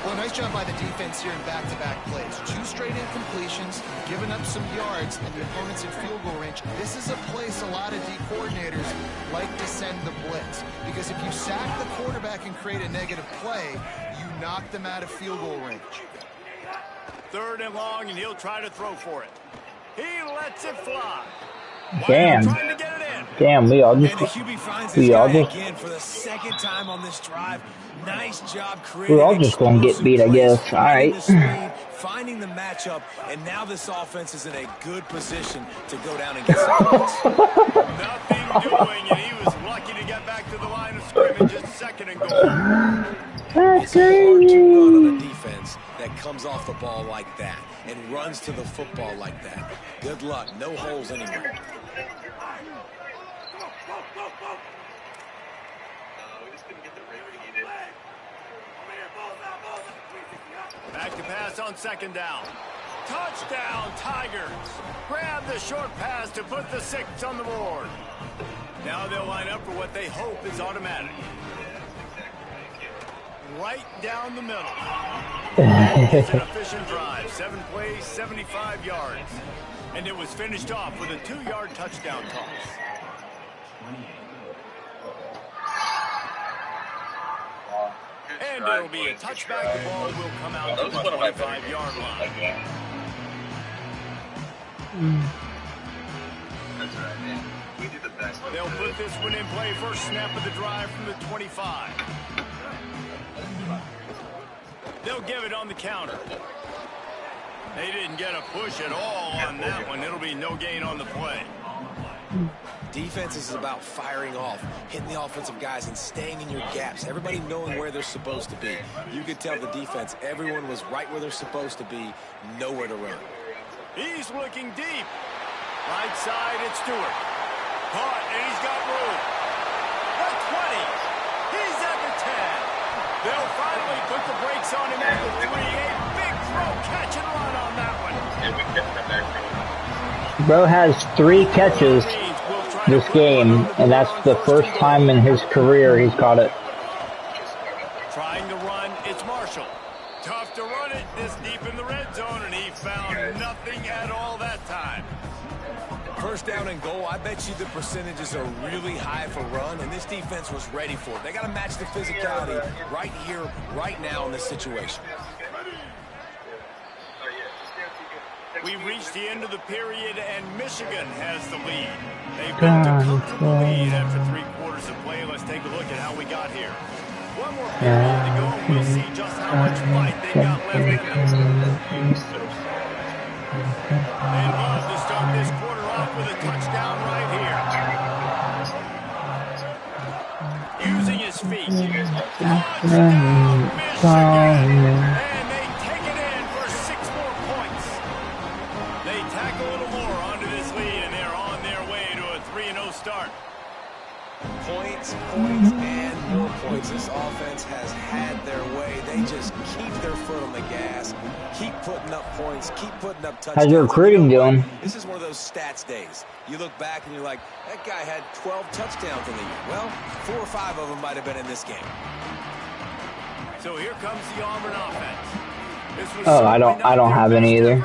Well, nice job by the defense here in back-to-back plays. 2 straight incompletions, giving up some yards, and the opponent's in field goal range. This is a place a lot of D coordinators like to send the blitz. Because if you sack the quarterback and create a negative play, you knock them out of field goal range. 3rd and long, and he'll try to throw for it. He lets it fly. Damn. Damn, we all just again for the 2nd time on this drive. Nice job creating. We're all just going to get beat, I guess. All right. Finding the matchup, and now this offense is in a good position to go down and get some points. Nothing doing, and he was lucky to get back to the line of scrimmage at 2nd and goal. It's hard to run on a defense that comes off the ball like that and runs to the football like that. Good luck. No holes anywhere. Back to pass on 2nd down. Touchdown, Tigers. Grab the short pass to put the 6 on the board. Now they'll line up for what they hope is automatic. Right down the middle. It's an efficient drive. 7 plays, 75 yards. And it was finished off with a 2-yard touchdown toss. And it'll be a touchback. The ball will come out to the 25-yard line. That's right, man. We did the best. They'll put this one in play. First snap of the drive from the 25. They'll give it on the counter. They didn't get a push at all on that one. It'll be no gain on the play. Defense is about firing off, hitting the offensive guys and staying in your gaps. Everybody knowing where they're supposed to be. You could tell the defense, everyone was right where they're supposed to be, nowhere to run. He's looking deep. Right side, it's Stewart. Caught, and he's got room. The 20. He's at the 10. They'll finally put the brakes on him at the 3. A big throw, catch and run on that one. And we kept them back. Bro has 3 catches this game, and that's the first time in his career he's caught it. Trying to run, it's Marshall. Tough to run it this deep in the red zone, and he found nothing at all that time. First down and goal, I bet you the percentages are really high for run, and this defense was ready for it. They got to match the physicality right here, right now in this situation. We've reached the end of the period, and Michigan has the lead. They've built a comfortable lead after 3 quarters of play. Let's take a look at how we got here. One more period to go, and we'll see just how much fight they've got left in them. They love to start this quarter off with a touchdown right here. Using his feet. Touchdown, Michigan! And they take it in for 6 more points. They tack a little more onto this lead, and they're on their way to a 3-0 start. Points, points, and more points. This offense has had their way. They just keep their foot on the gas, keep putting up points, keep putting up touchdowns. How's your recruiting doing? This is one of those stats days. You look back and you're like, that guy had 12 touchdowns in the year. Well, 4 or 5 of them might have been in this game. So here comes the Auburn offense. I don't have any either.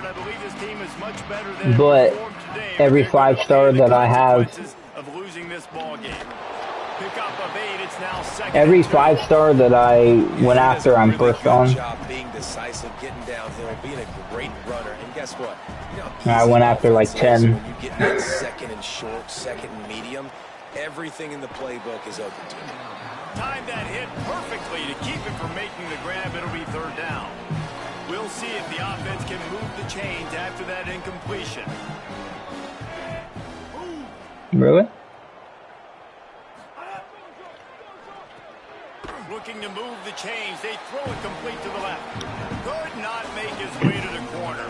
But every 5-star that I have, every 5-star that I went after, I'm first on. Being decisive, getting downhill, being a great runner, and guess what? I went after like 10. When you get that second and short, second and medium, everything in the playbook is open to you. Time that hit perfectly to keep it from making the grab. It'll be 3rd down. We'll see if the offense can move the chains after that incompletion. Really? Looking to move the chains. They throw it complete to the left. Could not make his way to the corner.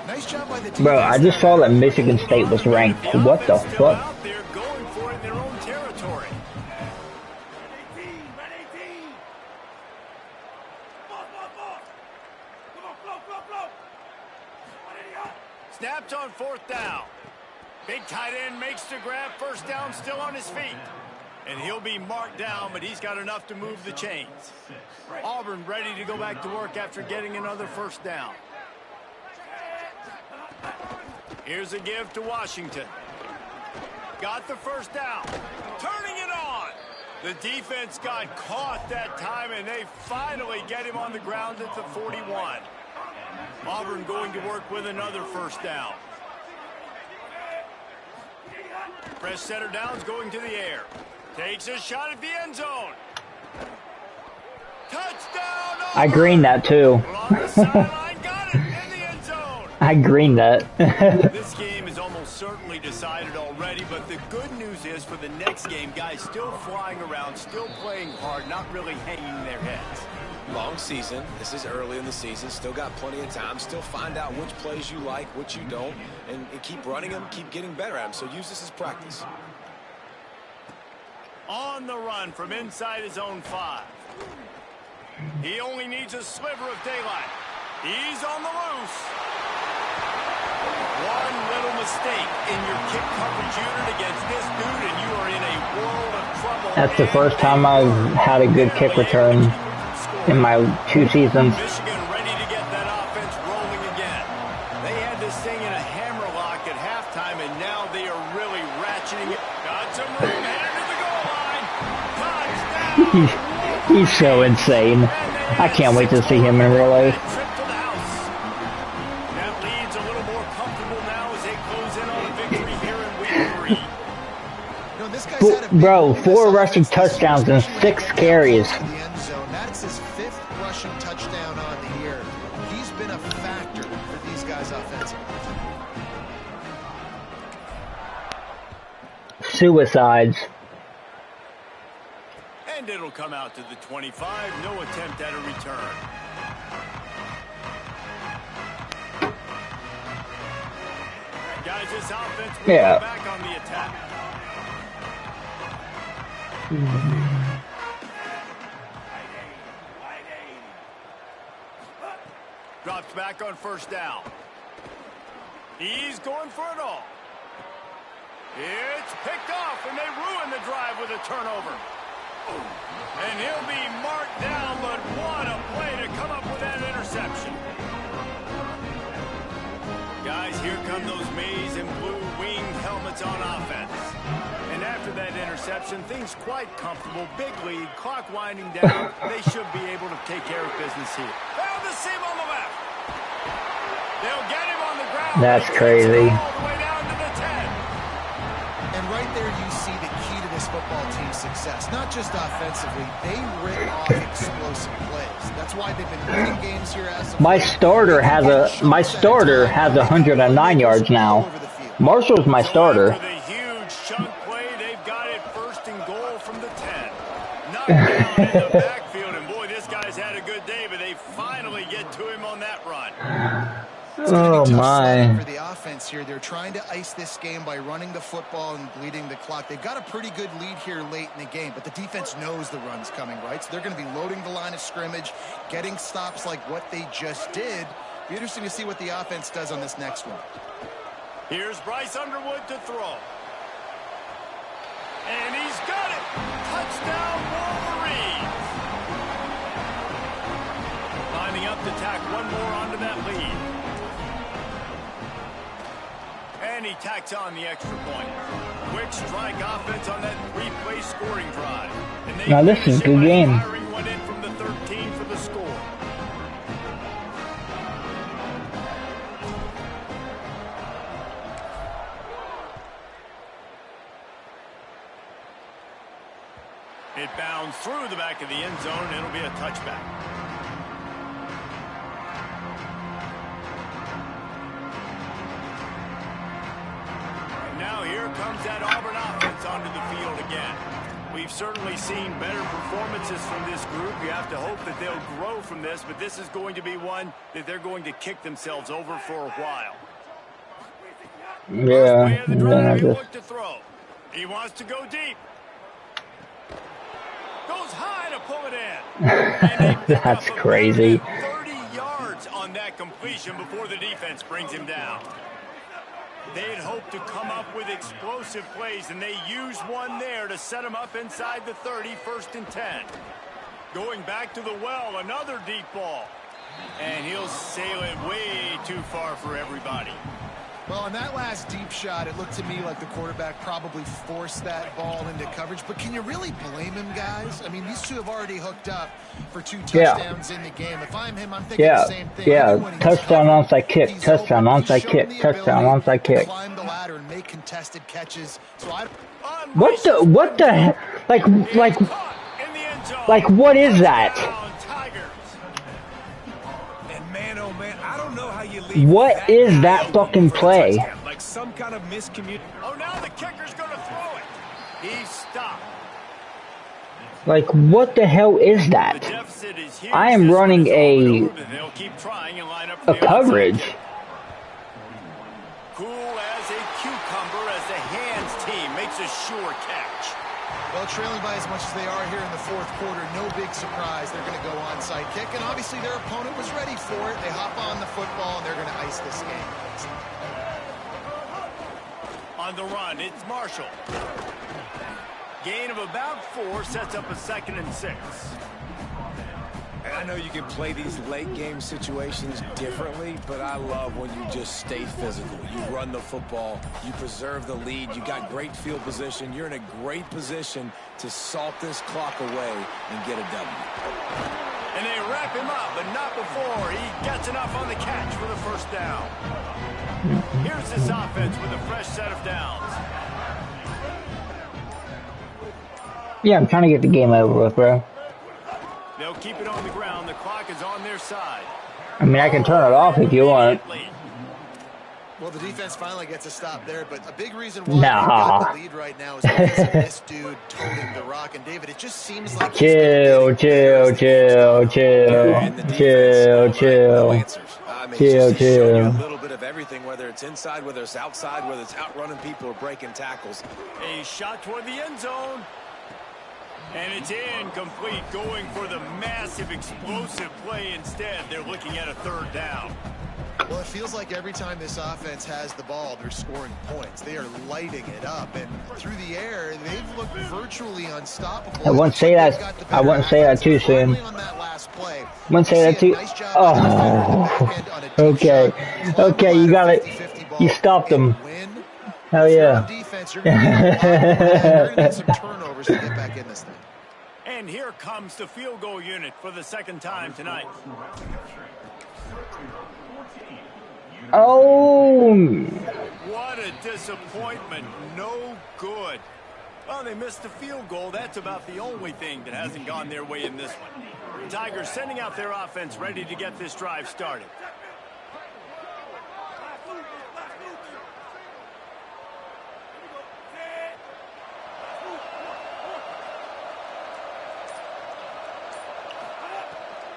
Nice job by the team. Bro, I just saw that Michigan State was ranked. What the fuck? Out there going for it in their own territory. Snapped on 4th down. Big tight end makes the grab. 1st down, still on his feet. And he'll be marked down, but he's got enough to move the chains. Auburn ready to go back to work after getting another 1st down. Here's a give to Washington. Got the 1st down. Turning it on. The defense got caught that time, and they finally get him on the ground at the 41. Auburn going to work with another 1st down. Press center downs going to the air. Takes a shot at the end zone. Touchdown! Auburn! I greened that too. On the sideline, got it in the end zone. I greened that. This game is almost certainly decided already, but the good news is for the next game, guys still flying around, still playing hard, not really hanging their heads. Long season. This is early in the season. Still got plenty of time. Still find out which plays you like, which you don't, and keep running them, keep getting better at them. So use this as practice. On the run from inside his own 5. He only needs a sliver of daylight. He's on the loose. One little mistake in your kick coverage unit against this dude, and you are in a world of trouble. That's the first time I've had a good kick return in my 2 seasons. Michigan ready to get that offense rolling again. They had this thing in a hammerlock at halftime, and now they are really ratcheting it. Got some room, headed to the goal line. Touchdown! He's so insane. I can't wait to see him in real life. Trip to the house. That lead's a little more comfortable now as they close in on a victory here in week 3. No, this guy's had a big Bro, role in 4 this rushing offense this year, touchdowns and especially 6 when carries. he gets into the end zone. That's his 5th rushing touchdown on the year. He's been a factor for these guys offensively. Suicides. And it'll come out to the 25. No attempt at a return. Guys, this offense will Yeah. go back on the attack. Drops back on first down. He's going for it all. It's picked off, and they ruin the drive with a turnover. And he'll be marked down, but what a play to come up with that interception. Guys, here come those maize and blue winged helmets on offense. And after that interception, things quite comfortable. Big lead, clock winding down. They should be able to take care of business here. Found the seam on the left. They'll get him on the ground. That's crazy. All the way down to the 10. And right there you see the key to this football team's success. Not just offensively, they rip off explosive plays. That's why they've been winning games here as My starter has 109 yards now. Marshall's my starter. After the huge chunk play, they've got it first and goal from the 10. Knocked down in the backfield, and boy, this guy's had a good day, but they finally get to him on that run. Oh my. For the offense here, they're trying to ice this game by running the football and bleeding the clock. They've got a pretty good lead here late in the game, but the defense knows the run's coming, right? So they're going to be loading the line of scrimmage, getting stops like what they just did. Be interesting to see what the offense does on this next one. Here's Bryce Underwood to throw. And he's got it. Touchdown, Wolverines. Lining up to tack one more onto that lead. And he tacks on the extra point. Quick strike offense on that 3-play scoring drive. And they Now this is a good game. firing one in from the 13 for the score. It bounds through the back of the end zone, and it'll be a touchback. Now here comes that Auburn offense onto the field again. We've certainly seen better performances from this group. You have to hope that they'll grow from this, but this is going to be one that they're going to kick themselves over for a while. Yeah. First play of the drive, he looked to throw. He wants to go deep. Goes high to pull it in. And they pick That's up a crazy. 30 yards on that completion before the defense brings him down. They had hoped to come up with explosive plays, and they used one there to set them up inside the 30, 1st and 10. Going back to the well, another deep ball. And he'll sail it way too far for everybody. Well, on that last deep shot, it looked to me like the quarterback probably forced that ball into coverage. But can you really blame him, guys? I mean, these two have already hooked up for 2 touchdowns in the game. If I'm him, I'm thinking the same thing. Yeah, touchdown, onside kick, touchdown, onside kick, touchdown, onside kick. Climb the ladder and make contested catches. So What the, like, what is that? What is that fucking play? Like some kind of miscommunication. Oh, now the kicker's going to throw it. He's stopped. Like, what the hell is that? The deficit is huge. I am running a coverage. Cool as a cucumber as the hands team makes a sure catch. Well, trailing by as much as they are here in the 4th quarter, no big surprise. They're going to go onside kick, and obviously their opponent was ready for it. They hop on the football, and they're going to ice this game. On the run, it's Marshall. Gain of about 4 sets up a 2nd and 6. And I know you can play these late game situations differently, but I love when you just stay physical. You run the football, you preserve the lead, you got great field position, you're in a great position to salt this clock away and get a W. And they wrap him up, but not before he gets enough on the catch for the 1st down. Here's this offense with a fresh set of downs. Yeah, I'm trying to get the game over with, bro. They'll keep it on the ground. The clock is on their side. I mean, I can turn it off if you want. Well, the defense finally gets a stop there, but a big reason why they got the lead right now is because of this dude toting the rock. And David, it just seems like chill. Show you a little bit of everything, whether it's inside, whether it's outside, whether it's outrunning people or breaking tackles. A shot toward the end zone. And it's incomplete, going for the massive, explosive play instead. They're looking at a 3rd down. Well, it feels like every time this offense has the ball, they're scoring points. They are lighting it up. And through the air, they've looked virtually unstoppable. I wouldn't say that. I wouldn't say that too soon. I wouldn't say that too. Oh, okay. Okay, you got it. You stopped them. Hell yeah. Defense, you're going to get some turnovers to get back in this thing. And here comes the field goal unit for the 2nd time tonight. Oh! What a disappointment. No good. Well, they missed the field goal. That's about the only thing that hasn't gone their way in this one. The Tigers sending out their offense ready to get this drive started.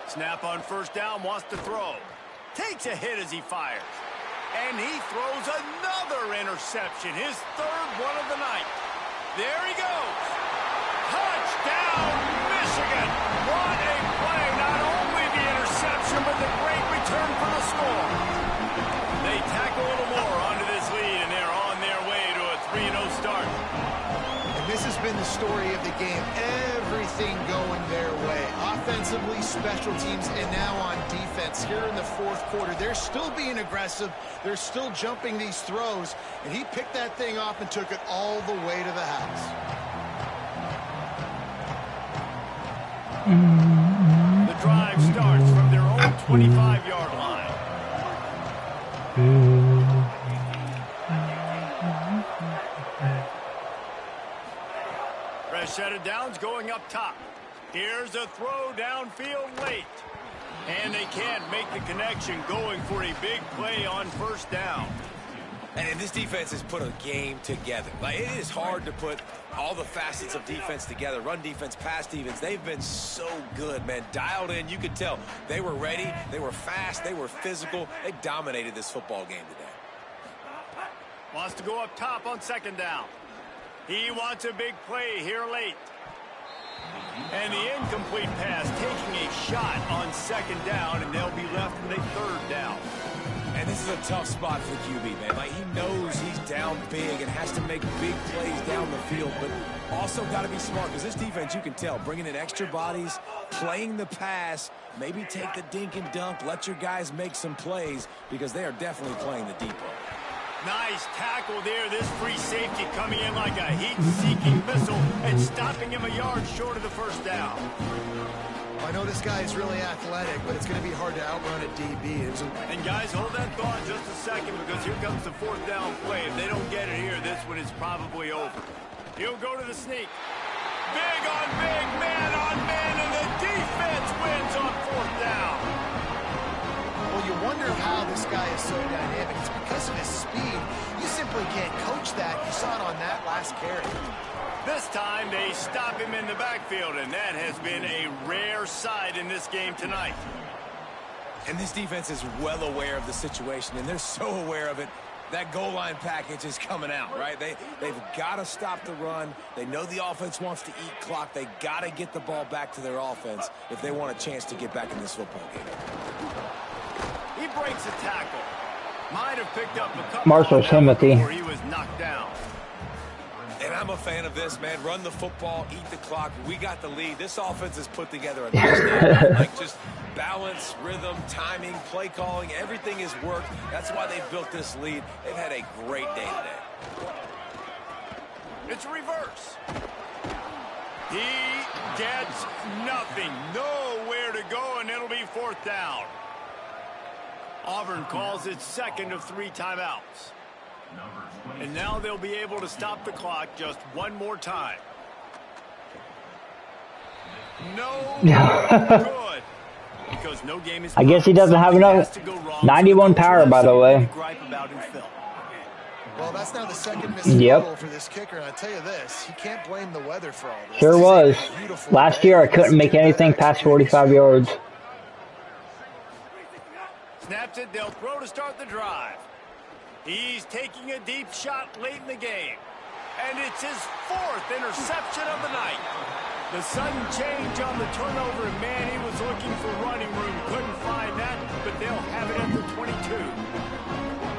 Snap on 1st down, wants to throw. Takes a hit as he fires. And he throws another interception, his 3rd one of the night. There he goes. Touchdown, Michigan. What a play. Not only the interception, but the great return for the score. They tack a little more onto this lead, and they're on their way to a 3-0 start. And this has been the story of the game. Everything going their way. Offensively, special teams, and now on defense here in the 4th quarter. They're still being aggressive. They're still jumping these throws. And he picked that thing off and took it all the way to the house. The drive starts from their own 25-yard line. Fresh set of downs going up top. Here's a throw downfield late. And they can't make the connection, going for a big play on 1st down. And this defense has put a game together. Like, it is hard to put all the facets of defense together. Run defense, pass defense. They've been so good, man. Dialed in. You could tell they were ready. They were fast. They were physical. They dominated this football game today. Wants to go up top on 2nd down. He wants a big play here late. And the incomplete pass, taking a shot on 2nd down, and they'll be left with a 3rd down. And this is a tough spot for the QB, man. Like, he knows he's down big and has to make big plays down the field, but also got to be smart, because this defense, you can tell, bringing in extra bodies, playing the pass, maybe take the dink and dunk, let your guys make some plays, because they are definitely playing the deep ball. Nice tackle there. This free safety coming in like a heat-seeking missile and stopping him a yard short of the 1st down. I know this guy is really athletic, but it's going to be hard to outrun a DB. And guys, hold that thought just a second, because here comes the 4th down play. If they don't get it here, this one is probably over. He'll go to the sneak. Big on big, man on man, and the defense wins on 4th down. Well, you wonder how this guy is so dynamic. It's because of his speed. You simply can't coach that. You saw it on that last carry. This time they stop him in the backfield, and that has been a rare sight in this game tonight. And this defense is well aware of the situation, and they're so aware of it. That goal line package is coming out, right? They've got to stop the run. They know the offense wants to eat clock. They got to get the ball back to their offense if they want a chance to get back in this football game. He breaks a tackle. Might have picked up a couple Marshall Timothy. before he was knocked down. And I'm a fan of this, man. Run the football, eat the clock. We got the lead. This offense is put together a nice day. Like just balance, rhythm, timing, play calling. Everything is worked. That's why they've built this lead. They've had a great day today. It's a reverse. He gets nothing. Nowhere to go, and it'll be 4th down. Auburn calls its second of 3 timeouts. And now they'll be able to stop the clock just one more time. No good. Because no game is I guess he doesn't have enough. 91 power, by the way. Well, that's now the second missed goal for this kicker, and I tell you this, you can't blame the weather for all this. Sure was. Last year I couldn't make anything past 45 yards. Snaps it, they'll throw to start the drive. He's taking a deep shot late in the game. And it's his 4th interception of the night. The sudden change on the turnover, and man, he was looking for running room. Couldn't find that, but they'll have it at the 22.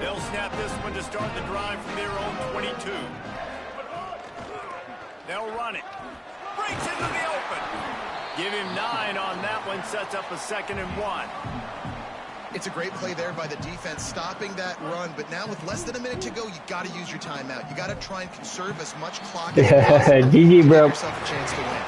They'll snap this one to start the drive from their own 22. They'll run it. Breaks into the open. Give him 9 on that one, sets up a 2nd and 1. It's a great play there by the defense, stopping that run. But now with less than a minute to go, you got to use your timeout. You got to try and conserve as much clock as possible. GG, bro. Give yourself a chance to win.